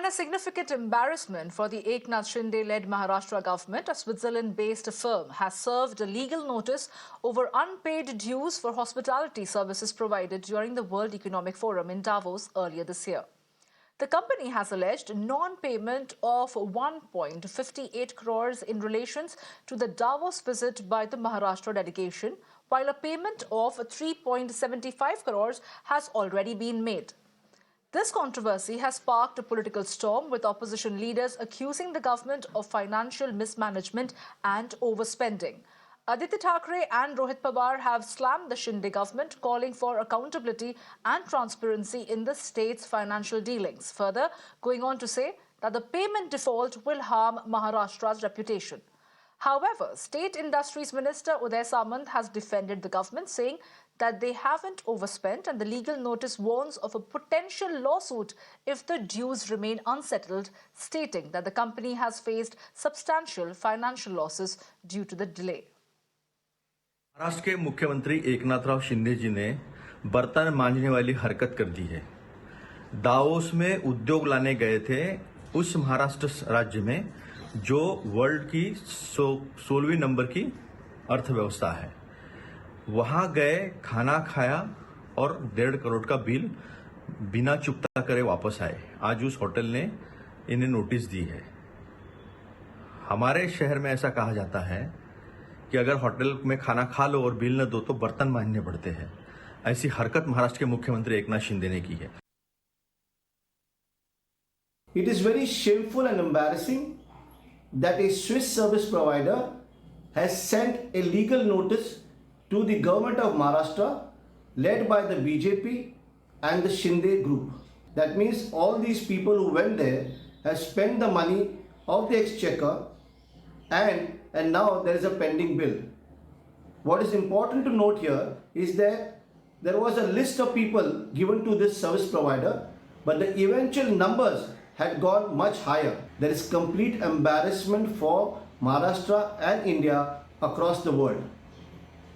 And a significant embarrassment for the Eknath Shinde-led Maharashtra government, a Switzerland-based firm has served a legal notice over unpaid dues for hospitality services provided during the World Economic Forum in Davos earlier this year. The company has alleged non-payment of 1.58 crores in relation to the Davos visit by the Maharashtra delegation, while a payment of 3.75 crores has already been made. This controversy has sparked a political storm, with opposition leaders accusing the government of financial mismanagement and overspending. Aditya Thackeray and Rohit Pawar have slammed the Shinde government, calling for accountability and transparency in the state's financial dealings, further going on to say that the payment default will harm Maharashtra's reputation. However, State Industries Minister Uday Samant has defended the government, saying that they haven't overspent, and the legal notice warns of a potential lawsuit if the dues remain unsettled, stating that the company has faced substantial financial losses due to the delay. Maharashtra के मुख्यमंत्री एकनाथराव शिंदे जी ने बर्तन मांजने वाली हरकत कर दी है। Davos में उद्योग लाने गए थे उस महाराष्ट्र राज्य में जो वर्ल्ड की 16वीं नंबर की अर्थव्यवस्था है। वहां गए, खाना खाया और 1.5 करोड़ का बिल बिना चुकता करे वापस आए। आज उस होटल ने इन्हें नोटिस दी है। हमारे शहर में ऐसा कहा जाता है कि अगर होटल में खाना खा लो और बिल न दो तो बर्तन मांजने पड़ते हैं। ऐसी हरकत महाराष्ट्र के मुख्यमंत्री एकनाथ शिंदे ने की है। It is very shameful and embarrassing that a Swiss service provider has sent a legal notice to the government of Maharashtra, led by the BJP and the Shinde group. That means all these people who went there have spent the money of the exchequer, and now there is a pending bill. What is important to note here is that there was a list of people given to this service provider, but the eventual numbers had gone much higher. There is complete embarrassment for Maharashtra and India across the world.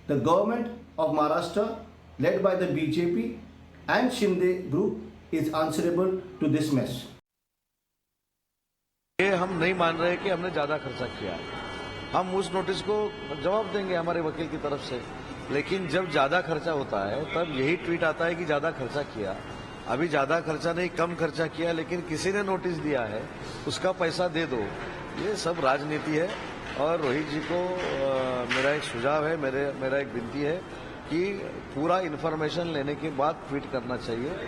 The government of Maharashtra, led by the BJP and Shinde group, is answerable to this mess. ये हम नहीं मान रहे कि हमने ज्यादा खर्चा किया है। हम उस नोटिस को जवाब देंगे हमारे वकील की तरफ से, लेकिन जब ज्यादा खर्चा होता है तब यही ट्वीट आता है कि ज्यादा खर्चा किया। अभी ज्यादा खर्चा नहीं, कम खर्चा किया, लेकिन किसी ने नोटिस दिया है, उसका पैसा दे दो। ये सब राजनीति है। और रोहित जी को मेरा एक सुझाव है, मेरा एक विनती है कि पूरा इन्फॉर्मेशन लेने के बाद ट्वीट करना चाहिए।